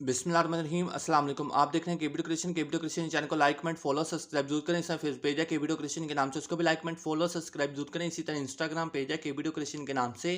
बिस्मिल्लाहिर्रहमानिर्रहीम अस्सलाम वालेकुम। आप देख रहे हैं केबीडो क्रिएशन चैनल को लाइक कमेंट फॉलो सब्सक्राइब जरूर करें। इसका फेसबुक पेज है केबीडो क्रिएशन के नाम से, उसको भी लाइक कमेंट फॉलो सब्सक्राइब जरूर करें। इसी तरह इंस्टाग्राम पेज है केबीडो क्रिएशन के नाम से,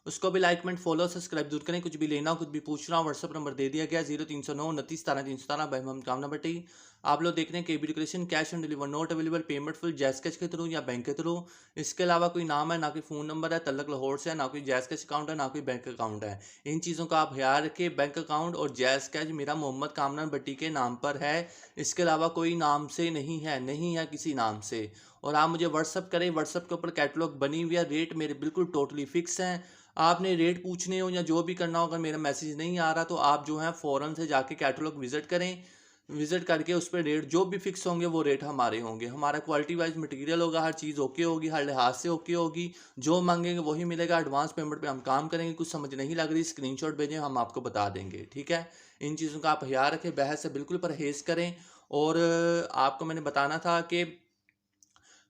उसको भी लाइक कमेंट फॉलो सब्सक्राइब जरूर करें। कुछ भी लेना हो, कुछ भी पूछना हो, व्हाट्सअप नंबर दे दिया गया 0309 29 17 317 बाई मोहम्मद काम नंबर टी। आप लोग देख रहे हैं केबीडो creation. Cash on deliver not available, payment full जैस कैश के थ्रू या बैंक के थ्रू। इसके अलावा कोई नाम है ना, कोई फ़ोन नंबर है, तलक लाहौर से है, ना कोई जैस कैश अकाउंट है, ना कोई बैंक अकाउंट है। इन चीज़ों का आप ख्याल रखें। बैंक अकाउंट और जैस कैश मेरा मोहम्मद कामरान भट्टी के नाम पर है। इसके अलावा कोई नाम से नहीं है किसी नाम से। और आप मुझे व्हाट्सअप करें, व्हाट्सअप के ऊपर कैटलॉग बनी हुई है, रेट मेरे बिल्कुल टोटली फिक्स हैं। आपने रेट पूछने हो या जो भी करना हो, अगर मेरा मैसेज नहीं आ रहा तो आप जो है फ़ौरन से जाके कैटलॉग विज़िट करें। विज़िट करके उस पर रेट जो भी फिक्स होंगे वो रेट हमारे होंगे। हमारा क्वालिटी वाइज मटेरियल होगा, हर चीज़ ओके होगी, हर लिहाज से ओके होगी। जो मांगेंगे वही मिलेगा। एडवांस पेमेंट पे हम काम करेंगे। कुछ समझ नहीं लग रही, स्क्रीनशॉट भेजें, हम आपको बता देंगे। ठीक है, इन चीज़ों का आप ख्याल रखें, बहस से बिल्कुल परहेज़ करें। और आपको मैंने बताना था कि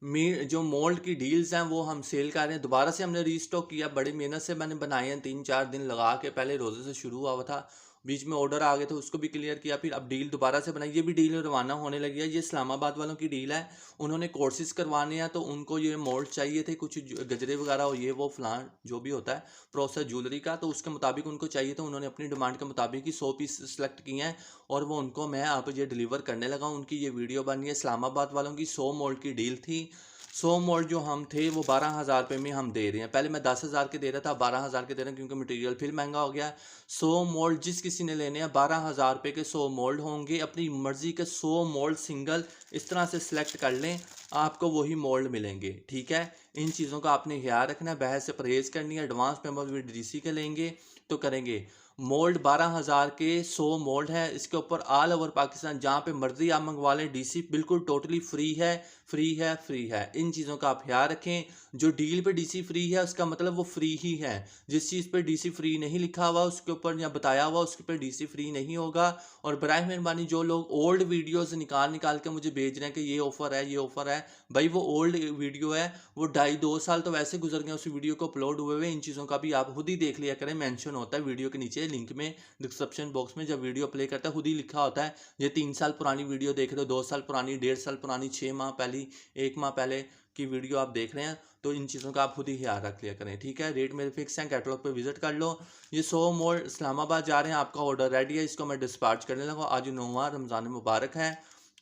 मी जो मोल्ड की डील्स हैं वो हम सेल कर रहे हैं। दोबारा से हमने रीस्टॉक किया, बड़ी मेहनत से मैंने बनाए हैं, 3-4 दिन लगा के। पहले रोज़े से शुरू हुआ था, बीच में ऑर्डर आ गए थे, उसको भी क्लियर किया, फिर अब डील दोबारा से बनाई। ये भी डील रवाना होने लगी है। ये इस्लामाबाद वालों की डील है। उन्होंने कोर्सेज करवाने हैं तो उनको ये मोल्ड चाहिए थे, कुछ गजरे वगैरह हो, ये वो फलान जो भी होता है प्रोसेस ज्वेलरी का, तो उसके मुताबिक उनको चाहिए। तो उन्होंने अपनी डिमांड के मुताबिक ही 100 पीस सेलेक्ट किए हैं और वो उनको मैं आप ये डिलीवर करने लगा हूँ। उनकी ये वीडियो बनी है। इस्लामाबाद वालों की 100 मोल्ड की डील थी। 100 मोल्ड जो हम थे वो 12,000 रुपये में हम दे रहे हैं। पहले मैं 10,000 के दे रहा था, 12,000 के दे रहे हैं क्योंकि मटेरियल फिर महंगा हो गया। 100 मोल्ड जिस किसी ने लेने हैं 12,000 रुपये के 100 मोल्ड होंगे। अपनी मर्जी के 100 मोल्ड सिंगल इस तरह से सिलेक्ट कर लें, आपको वही मोल्ड मिलेंगे। ठीक है, इन चीज़ों का आपने ख्याल रखना है, बहस से परहेज़ करनी है। एडवांस पेमेंट भी डीसी के लेंगे तो करेंगे। मोल्ड 12,000 के 100 मोल्ड है। इसके ऊपर ऑल ओवर पाकिस्तान जहाँ पे मर्जी आप मंगवा लें, डीसी बिल्कुल टोटली फ्री है, फ्री है, फ्री है। इन चीज़ों का आप ख्याल रखें। जो डील पे डीसी फ्री है उसका मतलब वो फ्री ही है। जिस चीज़ पे डीसी फ्री नहीं लिखा हुआ उसके ऊपर या बताया हुआ उसके ऊपर डीसी फ्री नहीं होगा। और बराए मेहरबानी जो लोग ओल्ड वीडियोस निकाल निकाल के मुझे भेज रहे हैं कि ये ऑफ़र है, ये ऑफ़र है, भाई वो ओल्ड वीडियो है, वो 2.5-2 साल तो वैसे गुजर गए उस वीडियो को अपलोड हुए हुए। इन चीज़ों का भी आप खुद ही देख लिया करें। मेंशन होता है वीडियो के नीचे लिंक में, डिस्क्रिप्शन बॉक्स में जब वीडियो प्ले करता है खुद ही लिखा होता है ये 3 साल पुरानी वीडियो देख रहे हो, 2 साल पुरानी, 1.5 साल पुरानी, 6 माह पहली, 1 माह पहले की वीडियो आप देख रहे हैं। तो इन चीज़ों का आप खुद ही ख्याल रख लिया करें। ठीक है, रेट मेरे फिक्स हैं, कैटलॉग पे विजिट कर लो। ये 100 मोल्ड इस्लामाबाद जा रहे हैं, आपका ऑर्डर रेडी है, इसको मैं डिस्पैच करने लगा। आज 9वां रमज़ान मुबारक है।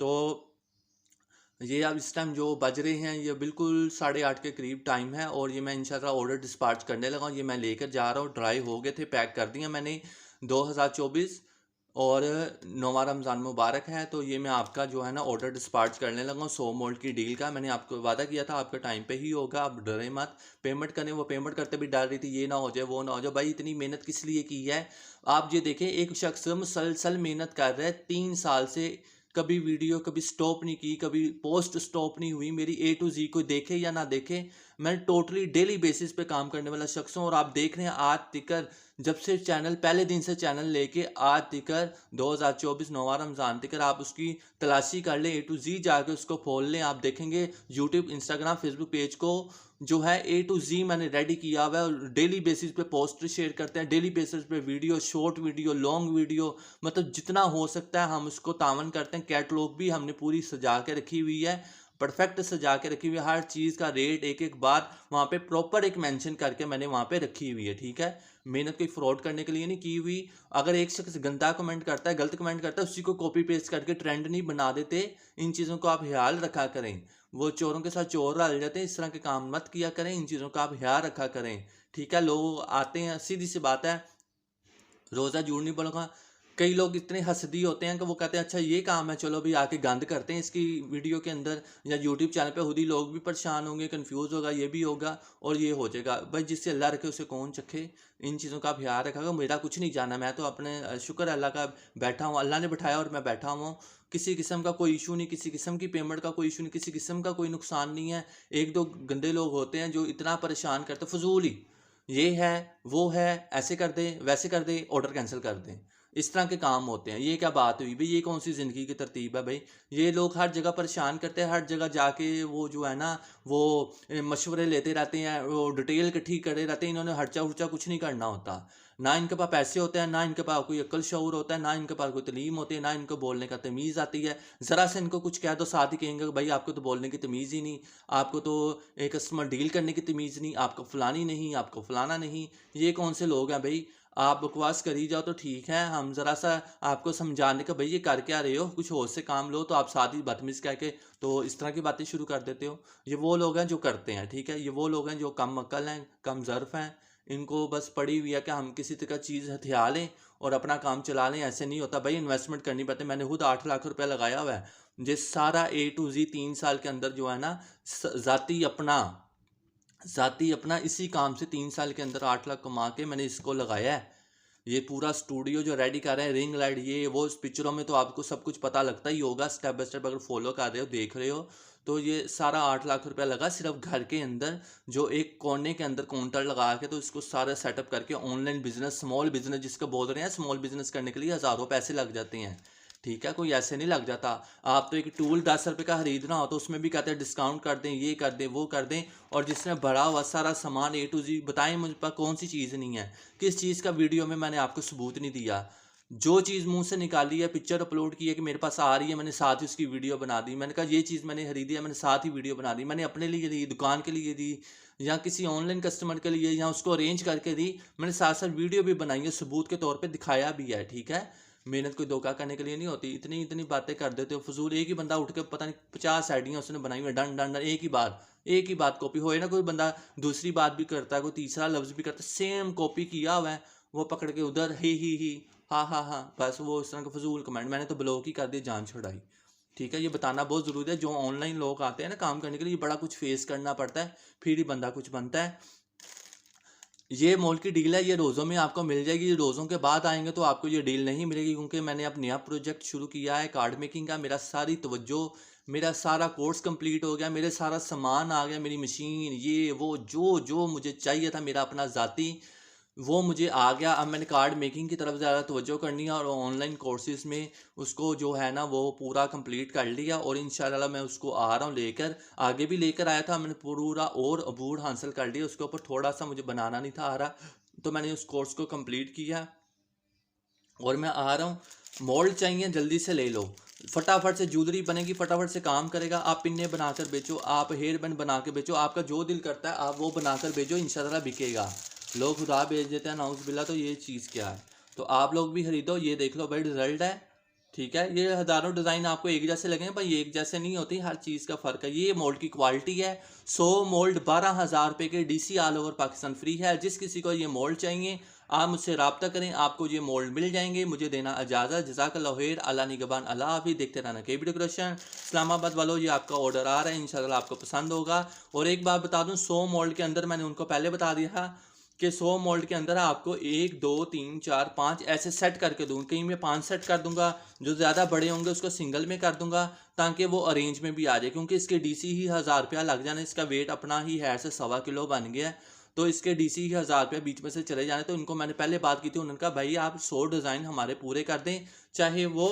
तो ये अब इस टाइम जो बज रहे हैं ये बिल्कुल 8:30 के करीब टाइम है और ये मैं इंशाल्लाह ऑर्डर डिस्पैच करने लगा हूँ। ये मैं लेकर जा रहा हूँ, ड्राई हो गए थे, पैक कर दिया मैंने। 2024 और 9वां रमज़ान मुबारक है। तो ये मैं आपका जो है ना ऑर्डर डिस्पैच करने लगा हूँ 100 मोल्ड की डील का। मैंने आपको वादा किया था आपका टाइम पे ही होगा, आप डरे मत। पेमेंट करने, वो पेमेंट करते भी डर रही थी ये ना हो जाए वो ना हो जाए। भाई इतनी मेहनत किस लिए की है? आप ये देखें, एक शख्स मुसलसल मेहनत कर रहा है 3 साल से, कभी वीडियो कभी स्टॉप नहीं की, कभी पोस्ट स्टॉप नहीं हुई मेरी। A to Z कोई देखे या ना देखे, मैं टोटली डेली बेसिस पे काम करने वाला शख्स हूँ। और आप देख रहे हैं आज तिकर, जब से चैनल पहले दिन से चैनल लेके आज तिकर 2024 9वां रमज़ान तिकर आप उसकी तलाशी कर लें, A to Z जाके उसको खोल लें। आप देखेंगे यूट्यूब, इंस्टाग्राम, फेसबुक पेज को जो है A to Z मैंने रेडी किया हुआ है। और डेली बेसिस पे पोस्ट शेयर करते हैं, डेली बेसिस पे video, short video, long video, मतलब जितना हो सकता है हम उसको तावन करते हैं। कैटलॉग भी हमने पूरी सजा के रखी हुई है, परफेक्ट सजा के रखी हुई है। हर चीज़ का रेट एक एक बार वहाँ पे प्रॉपर एक मेंशन करके मैंने वहाँ पे रखी हुई है। ठीक है, मेहनत कोई फ्रॉड करने के लिए नहीं की हुई। अगर एक शख्स गंदा कमेंट करता है, गलत कमेंट करता है, उसी को कॉपी पेस्ट करके ट्रेंड नहीं बना देते। इन चीज़ों को आप ख्याल रखा करें। वो चोरों के साथ चोर रल जाते हैं, इस तरह के काम मत किया करें। इन चीज़ों का आप ख्याल रखा करें। ठीक है, लोग आते हैं, सीधी सी बात है, रोज़ा झूठ नहीं बोलूँगा। कई लोग इतने हसदी होते हैं कि वो कहते हैं अच्छा ये काम है, चलो भी आके गंद करते हैं इसकी वीडियो के अंदर या यूट्यूब चैनल पे। खुद ही लोग भी परेशान होंगे, कंफ्यूज होगा, ये भी होगा और ये हो जाएगा। भाई जिससे अल्लाह रखे उसे कौन चखे। इन चीज़ों का ख्याल रखा। मेरा कुछ नहीं जाना, मैं तो अपने शुक्र अल्लाह का बैठा हूँ, अल्लाह ने बैठाया और मैं बैठा हूँ। किसी किस्म का कोई इशू नहीं, किसी किस्म की पेमेंट का कोई इशू नहीं, किसी किस्म का कोई नुकसान नहीं है। एक दो गंदे लोग होते हैं जो इतना परेशान करते, फजूल ही ये है वो है, ऐसे कर दे वैसे कर दे, ऑर्डर कैंसिल कर दें, इस तरह के काम होते हैं। ये क्या बात हुई भाई? ये कौन सी ज़िंदगी की तरतीब है भाई? ये लोग हर जगह परेशान करते हैं, हर जगह जाके वो जो है ना वो मशवरे लेते रहते हैं, वो डिटेल इकट्ठी करे रहते हैं। इन्होंने हर्चा उर्चा कुछ नहीं करना होता। ना इनके पास पैसे होते हैं, ना इनके पास कोई अक्ल शऊर होता है, ना इनके पास कोई तलीम होती है, ना इनको बोलने का तमीज़ आती है। ज़रा से इनको कुछ कह दो साथ ही कहेंगे कि भाई आपको तो बोलने की तमीज़ ही नहीं, आपको तो एक कस्टमर डील करने की तमीज़ नहीं, आपको फलानी नहीं, आपको फलाना नहीं। ये कौन से लोग हैं भाई? आप बकवास करी जाओ तो ठीक है, हम ज़रा सा आपको समझाने का भाई ये कर क्या रहे हो, कुछ होश से काम लो, तो आप साथ ही बदतमीज़ कह के तो इस तरह की बातें शुरू कर देते हो। ये वो लोग हैं जो करते हैं, ठीक है? ये वो लोग हैं जो कम अक्ल हैं, कम ज़र्फ़ हैं, इनको बस पड़ी हुई है कि हम किसी तरह चीज़ हथिया लें और अपना काम चला लें। ऐसे नहीं होता भाई, इन्वेस्टमेंट करनी पड़ती है। मैंने खुद 8 लाख रुपया लगाया हुआ है। ये सारा ए टू ज़ी 3 साल के अंदर जो है ना, ज़ाती अपना इसी काम से 3 साल के अंदर 8 लाख कमा के मैंने इसको लगाया है। ये पूरा स्टूडियो जो रेडी कर रहे हैं, रिंग लाइट, ये वो, इस पिक्चरों में तो आपको सब कुछ पता लगता ही होगा, स्टेप बाय स्टेप अगर फॉलो कर रहे हो, देख रहे हो। तो ये सारा 8 लाख रुपया लगा सिर्फ घर के अंदर, जो एक कोने के अंदर काउंटर लगा के, तो इसको सारा सेटअप करके ऑनलाइन बिजनेस, स्मॉल बिजनेस जिसको बोल रहे हैं, स्मॉल बिजनेस करने के लिए हज़ारों पैसे लग जाते हैं। ठीक है, कोई ऐसे नहीं लग जाता। आप तो एक टूल 10 रुपये का खरीदना हो तो उसमें भी कहते हैं डिस्काउंट कर दें, ये कर दें, वो कर दें, और जिसमें भरा हुआ सारा सामान ए टू जी। बताएं मुझ पर कौन सी चीज़ नहीं है, किस चीज़ का वीडियो में मैंने आपको सबूत नहीं दिया। जो चीज़ मुंह से निकाली है, पिक्चर अपलोड की है कि मेरे पास आ रही है, मैंने साथ ही उसकी वीडियो बना दी। मैंने कहा ये चीज़ मैंने खरीदी है, मैंने साथ ही वीडियो बना दी। मैंने अपने लिए दी, दुकान के लिए दी, या किसी ऑनलाइन कस्टमर के लिए, या उसको अरेंज करके दी। मैंने साथ साथ वीडियो भी बनाई है, सबूत के तौर पर दिखाया भी है। ठीक है, मेहनत कोई धोखा करने के लिए नहीं होती। इतनी इतनी बातें कर देते हो फजूल। एक ही बंदा उठ के पता नहीं 50 आइडियाँ उसने बनाई हुई है, डन डन डन, एक ही बात कॉपी होए ना, कोई बंदा दूसरी बात भी करता है, कोई तीसरा लफ्ज़ भी करता है, सेम कॉपी किया हुआ है, वो पकड़ के उधर ही हाँ हाँ हाँ, बस वो इस तरह का फजूल कमेंट। मैंने तो ब्लॉक ही कर दिया, जान छुड़ाई। ठीक है, ये बताना बहुत ज़रूरी है। जो ऑनलाइन लोग आते हैं ना काम करने के लिए, बड़ा कुछ फेस करना पड़ता है, फिर ही बंदा कुछ बनता है। ये मॉल की डील है, ये रोज़ों में आपको मिल जाएगी। रोज़ों के बाद आएंगे तो आपको ये डील नहीं मिलेगी, क्योंकि मैंने अब नया प्रोजेक्ट शुरू किया है कार्ड मेकिंग का। मेरा सारी तवज्जो, मेरा सारा कोर्स कंप्लीट हो गया, मेरे सारा सामान आ गया, मेरी मशीन, ये वो, जो जो मुझे चाहिए था मेरा अपना ज़ाती, वो मुझे आ गया। अब मैंने कार्ड मेकिंग की तरफ ज़्यादा तवज्जो करनी है, और ऑनलाइन कोर्सेज में उसको जो है ना वो पूरा कंप्लीट कर लिया, और इंशाल्लाह मैं उसको आ रहा हूँ लेकर। आगे भी लेकर आया था मैंने पूरा, और अबूर हासिल कर लिया। उसके ऊपर थोड़ा सा मुझे बनाना नहीं था आ रहा, तो मैंने उस कोर्स को कंप्लीट किया, और मैं आ रहा हूँ। मोल्ड चाहिए जल्दी से ले लो, फटाफट से ज्वेलरी बनेगी, फटाफट से काम करेगा। आप पिन्ने बनाकर बेचो, आप हेयर बैंड बना के बेचो, आपका जो दिल करता है आप वो बनाकर बेचो, इंशाल्लाह बिकेगा। लोग खुदा भेज देते हैं नाउज़ बिल्ला, तो ये चीज़ क्या है? तो आप लोग भी खरीदो, ये देख लो भाई रिजल्ट है। ठीक है, ये हज़ारों डिज़ाइन आपको एक जैसे लगेंगे, पर ये एक जैसे नहीं होती, हर चीज़ का फ़र्क है। ये मोल्ड की क्वालिटी है। 100 मोल्ड 12,000 रुपये के DC all over Pakistan free है। जिस किसी को ये मोल्ड चाहिए आप मुझसे रब्ता करें, आपको ये मोल्ड मिल जाएंगे। मुझे देना इजाज़त। जज़ाकल्लाहु खैर। अल्लाह निगहबान। अल्लाह हाफ़िज़। देखते रहना केबी डेकोरेशन। इस्लामाबाद वालों, ये आपका ऑर्डर आ रहा है, इंशाल्लाह आपको पसंद होगा। और एक बात बता दूं, 100 मोल्ड के अंदर मैंने उनको पहले बता दिया था कि 100 मोल्ड के अंदर आपको 1 2 3 4 5 ऐसे सेट करके दूँ। कहीं मैं 5 सेट कर दूंगा, जो ज़्यादा बड़े होंगे उसको सिंगल में कर दूंगा, ताकि वो अरेंज में भी आ जाए। क्योंकि इसके डीसी ही 1000 रुपया लग जाना, इसका वेट अपना ही है से 1.25 किलो बन गया है, तो इसके डीसी ही 1000 रुपया बीच में से चले जाने। तो इनको मैंने पहले बात की थी, उन्होंने कहा भाई आप 100 डिज़ाइन हमारे पूरे कर दें, चाहे वो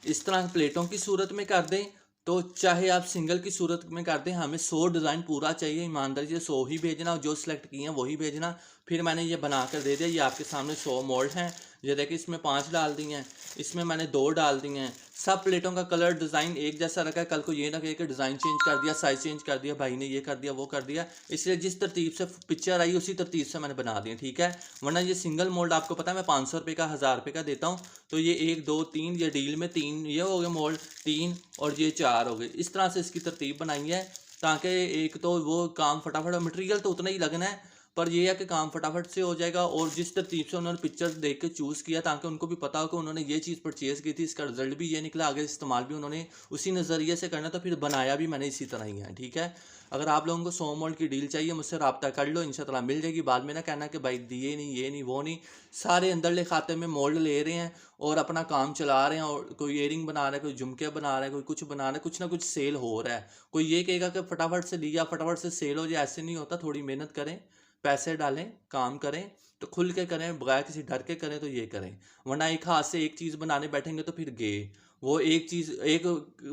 इस तरह प्लेटों की सूरत में कर दें, तो चाहे आप सिंगल की सूरत में कर दें, हमें 100 डिज़ाइन पूरा चाहिए। ईमानदारी से 100 ही भेजना, और जो सिलेक्ट किए हैं वही भेजना। फिर मैंने ये बना कर दे दिया। ये आपके सामने 100 मोल्ड हैं। ये देखिए, इसमें 5 डाल दिए हैं, इसमें मैंने 2 डाल दिए हैं। सब प्लेटों का कलर डिज़ाइन एक जैसा रखा है। कल को ये ना कहे कि डिज़ाइन चेंज कर दिया, साइज़ चेंज कर दिया, भाई ने ये कर दिया, वो कर दिया। इसलिए जिस तरतीब से पिक्चर आई उसी तरतीब से मैंने बना दिया, ठीक है। वरना ये सिंगल मोल्ड आपको पता है मैं 500 रुपये का, 1000 रुपये का देता हूँ। तो ये 1 2 3, ये डील में 3 ये हो गए मोल्ड, 3 और ये 4 हो गए। इस तरह से इसकी तरतीब बनाई है, ताकि एक तो वो काम फटाफट, मटेरियल तो उतना ही लगना है, पर यह है कि काम फटाफट से हो जाएगा। और जिस तरतीब से उन्होंने पिक्चर देख के चूज़ किया, ताकि उनको भी पता हो कि उन्होंने ये चीज़ परचेज़ की थी, इसका रिजल्ट भी ये निकला, आगे इस्तेमाल भी उन्होंने उसी नज़रिए से करना, तो फिर बनाया भी मैंने इसी तरह ही है, ठीक है। अगर आप लोगों को 100 मोल्ड की डील चाहिए, मुझसे रब्ता कर लो, इंशाल्लाह मिल जाएगी। बाद में ना कहना कि भाई दिए नहीं, ये नहीं, वो नहीं। सारे अंदरले खाते में मोल्ड ले रहे हैं और अपना काम चला रहे हैं, और कोई इयरिंग बना रहा है, कोई झुमके बना रहा है, कोई कुछ बना रहा है, कुछ ना कुछ सेल हो रहा है। कोई ये कहेगा कि फटाफट से लिया फटाफट से सेल हो जाए, ऐसे नहीं होता। थोड़ी मेहनत करें, पैसे डालें, काम करें, तो खुल के करें, बगैर किसी डर के करें, तो ये करें। वरना एक हाथ से एक चीज़ बनाने बैठेंगे तो फिर गए। वो एक चीज़, एक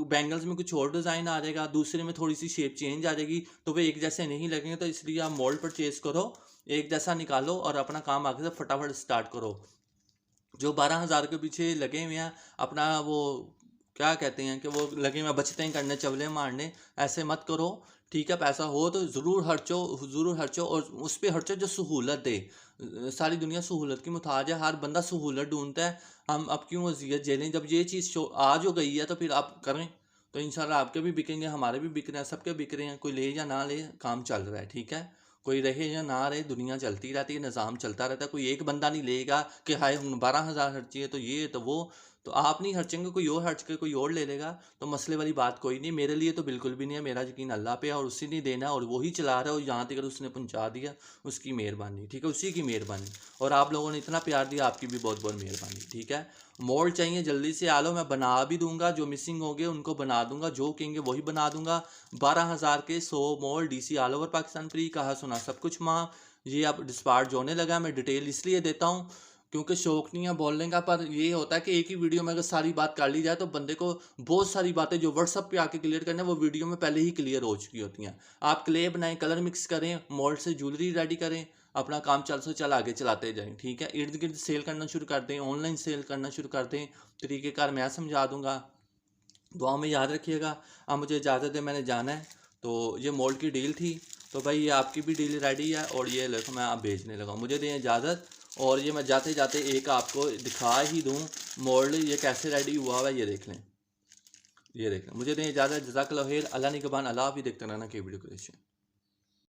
बैंगल्स में कुछ और डिज़ाइन आ जाएगा, दूसरे में थोड़ी सी शेप चेंज आ जाएगी, तो वो एक जैसे नहीं लगेंगे। तो इसलिए आप मोल्ड परचेज करो, एक जैसा निकालो और अपना काम आगे से फटाफट स्टार्ट करो। जो 12,000 के पीछे लगे हुए हैं, अपना वो क्या कहते हैं कि वो लगे हुए हैं बचतें करने, चवले मारने, ऐसे मत करो। ठीक है, पैसा हो तो ज़रूर खर्चो, ज़रूर खर्चो, और उस पे खर्चो जो सहूलत दे। सारी दुनिया सहूलत की मुताज है, हर बंदा सहूलत ढूंढता है। हम अब क्यों अजियत झेलें, जब ये चीज़ आज हो गई है तो फिर आप करें। तो इंशाल्लाह आपके भी बिकेंगे, हमारे भी बिक रहे हैं, सबके बिक रहे हैं, कोई ले या ना ले, काम चल रहा है। ठीक है, कोई रहे या ना रहे, दुनिया चलती रहती है, निज़ाम चलता रहता है। कोई एक बंदा नहीं लेगा कि हाय हम 12,000 खर्ची है तो ये तो वो, तो आप नहीं खर्चेंगे, कोई और खर्च के कोई और ले लेगा। तो मसले वाली बात कोई नहीं, मेरे लिए तो बिल्कुल भी नहीं है। मेरा यकीन अल्लाह पे है और उसी ने देना है और वही चला रहा है, और यहाँ तक अगर उसने पहुँचा दिया उसकी मेहरबानी। ठीक है, उसी की मेहरबानी। और आप लोगों ने इतना प्यार दिया, आपकी भी बहुत बहुत मेहरबानी। ठीक है, मोल्ड चाहिए जल्दी से आ लो, मैं बना भी दूंगा, जो मिसिंग होंगे उनको बना दूंगा, जो कहेंगे वही बना दूंगा। 12,000 के 100 mould DC all over Pakistan free, कहा सुना सब कुछ माँ। ये अब डिस्पार्ट जो होने लगा, मैं डिटेल इसलिए देता हूँ क्योंकि शौक नहीं है बोलने का, पर ये होता है कि एक ही वीडियो में अगर सारी बात कर ली जाए तो बंदे को बहुत सारी बातें जो व्हाट्सअप पे आके क्लियर करना है वो वीडियो में पहले ही क्लियर हो चुकी होती हैं। आप क्ले बनाएं, कलर मिक्स करें, मोल्ड से ज्वेलरी रेडी करें, अपना काम चल से चल आगे चलाते जाएं। ठीक है, इर्द गिर्द सेल करना शुरू कर दें, ऑनलाइन सेल करना शुरू कर दें, तरीक़ेकार मैं समझा दूंगा। दुआ में याद रखिएगा। अब मुझे इजाज़त है, मैंने जाना है। तो ये मोल्ड की डील थी, तो भाई ये आपकी भी डील रेडी है, और ये देखो मैं आप भेजने लगा, मुझे दें इजाज़त। और ये मैं जाते जाते एक आपको दिखा ही दूँ मोल्ड ये कैसे रेडी हुआ है, ये देख लें, ये देख लें। मुझे दें इजाज़त, जज़ाकल्लाह खैर, अल्लाह निगहबान, अल्लाह भी देखते रहना के वीडियो क्रिएशन।